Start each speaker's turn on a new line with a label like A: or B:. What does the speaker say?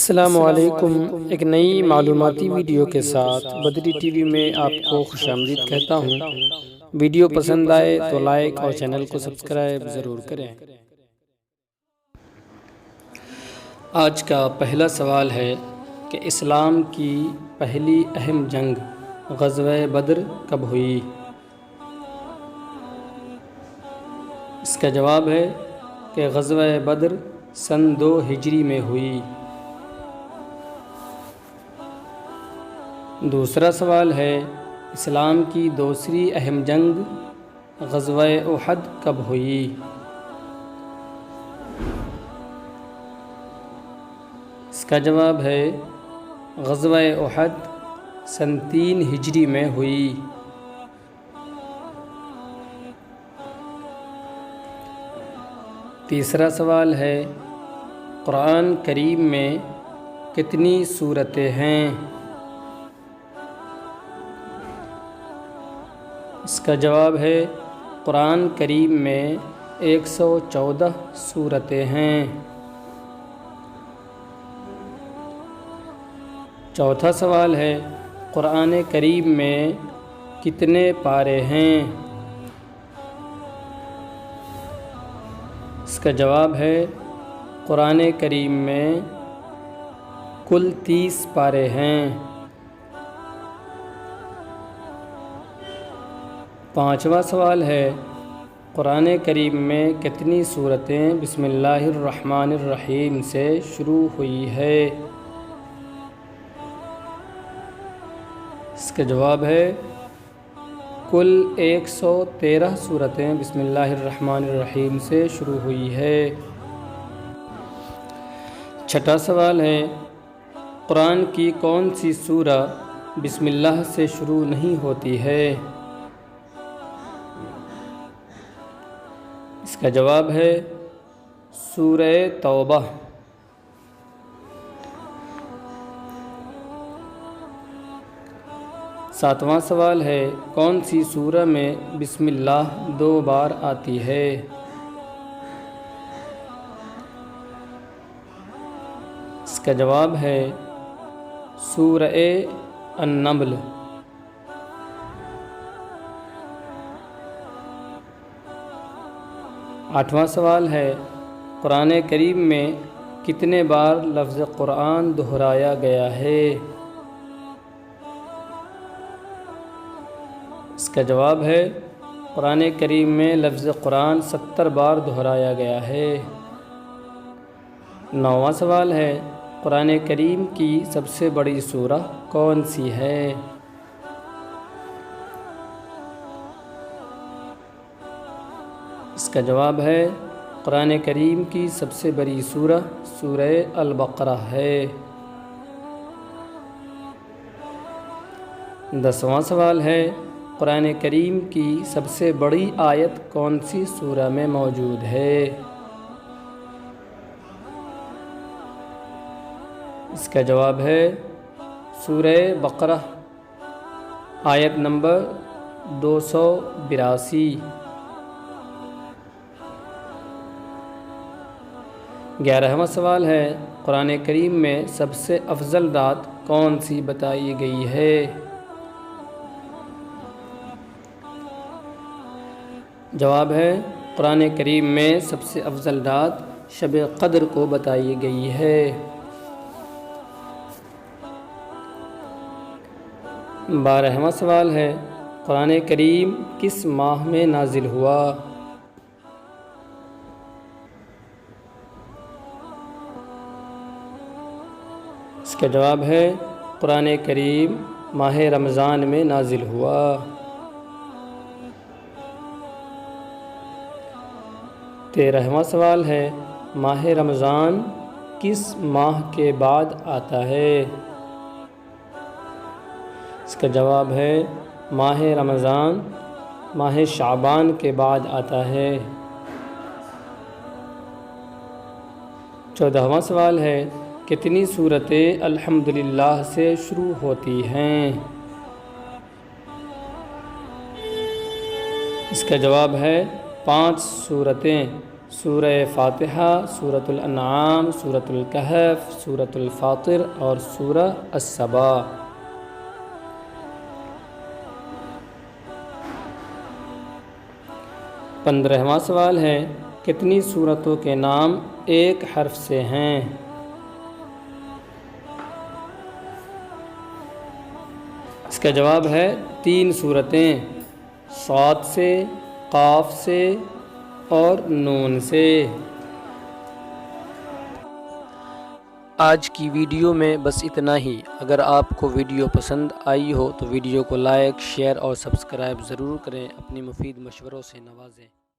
A: السلام علیکم۔ ایک نئی معلوماتی ویڈیو کے ساتھ بدری ٹی وی میں آپ کو خوش آمدید کہتا ہوں۔ ویڈیو پسند آئے تو لائک اور چینل کو سبسکرائب ضرور کریں۔ آج کا پہلا سوال ہے کہ اسلام کی پہلی اہم جنگ غزوہ بدر کب ہوئی؟ اس کا جواب ہے کہ غزوہ بدر سن 2 ہجری میں ہوئی۔ دوسرا سوال ہے اسلام کی دوسری اہم جنگ غزوہ احد کب ہوئی؟ اس کا جواب ہے غزوہ احد سن 3 ہجری میں ہوئی۔ تیسرا سوال ہے قرآن کریم میں کتنی سورتیں ہیں؟ اس کا جواب ہے قرآن کریم میں 114 سورتیں ہیں۔ چوتھا سوال ہے قرآن کریم میں کتنے پارے ہیں؟ اس کا جواب ہے قرآن کریم میں کل 30 پارے ہیں۔ پانچواں سوال ہے قرآن کریم میں کتنی سورتیں بسم اللہ الرحمن الرحیم سے شروع ہوئی ہے؟ اس کا جواب ہے کل 113 سورتیں بسم اللہ الرحمن الرحیم سے شروع ہوئی ہے۔ چھٹا سوال ہے قرآن کی کون سی سورہ بسم اللہ سے شروع نہیں ہوتی ہے؟ اس کا جواب ہے سورہ توبہ۔ ساتواں سوال ہے کون سی سورہ میں بسم اللہ 2 بار آتی ہے؟ اس کا جواب ہے سورہ النمل۔ آٹھواں سوال ہے قرآن کریم میں کتنے بار لفظ قرآن دہرایا گیا ہے؟ اس کا جواب ہے قرآن کریم میں لفظ قرآن 70 بار دہرایا گیا ہے۔ نوواں سوال ہے قرآن کریم کی سب سے بڑی سورہ کون سی ہے؟ اس کا جواب ہے قرآن کریم کی سب سے بڑی سورہ سورہ البقرہ ہے۔ 10واں سوال ہے قرآن کریم کی سب سے بڑی آیت کون سی سورہ میں موجود ہے؟ اس کا جواب ہے سورہ بقرہ آیت نمبر 282۔ 11واں سوال ہے قرآن کریم میں سب سے افضل رات کون سی بتائی گئی ہے؟ جواب ہے قرآن کریم میں سب سے افضل رات شب قدر کو بتائی گئی ہے۔ 12واں سوال ہے قرآن کریم کس ماہ میں نازل ہوا؟ اس کا جواب ہے قرآن کریم ماہ رمضان میں نازل ہوا۔ 13واں سوال ہے ماہ رمضان کس ماہ کے بعد آتا ہے؟ اس کا جواب ہے ماہ رمضان ماہ شعبان کے بعد آتا ہے۔ 14واں سوال ہے کتنی سورتیں الحمدللہ سے شروع ہوتی ہیں؟ اس کا جواب ہے 5 سورتیں سورہ فاتحہ، سورۃ الانعام، سورۃ الکہف، سورۃ الفاطر اور سورہ السبا۔ 15واں سوال ہے، کتنی سورتوں کے نام ایک حرف سے ہیں؟ اس کا جواب ہے 3 سورتیں، صاد سے، قاف سے اور نون سے۔ آج کی ویڈیو میں بس اتنا ہی۔ اگر آپ کو ویڈیو پسند آئی ہو تو ویڈیو کو لائک، شیئر اور سبسکرائب ضرور کریں، اپنی مفید مشوروں سے نوازیں۔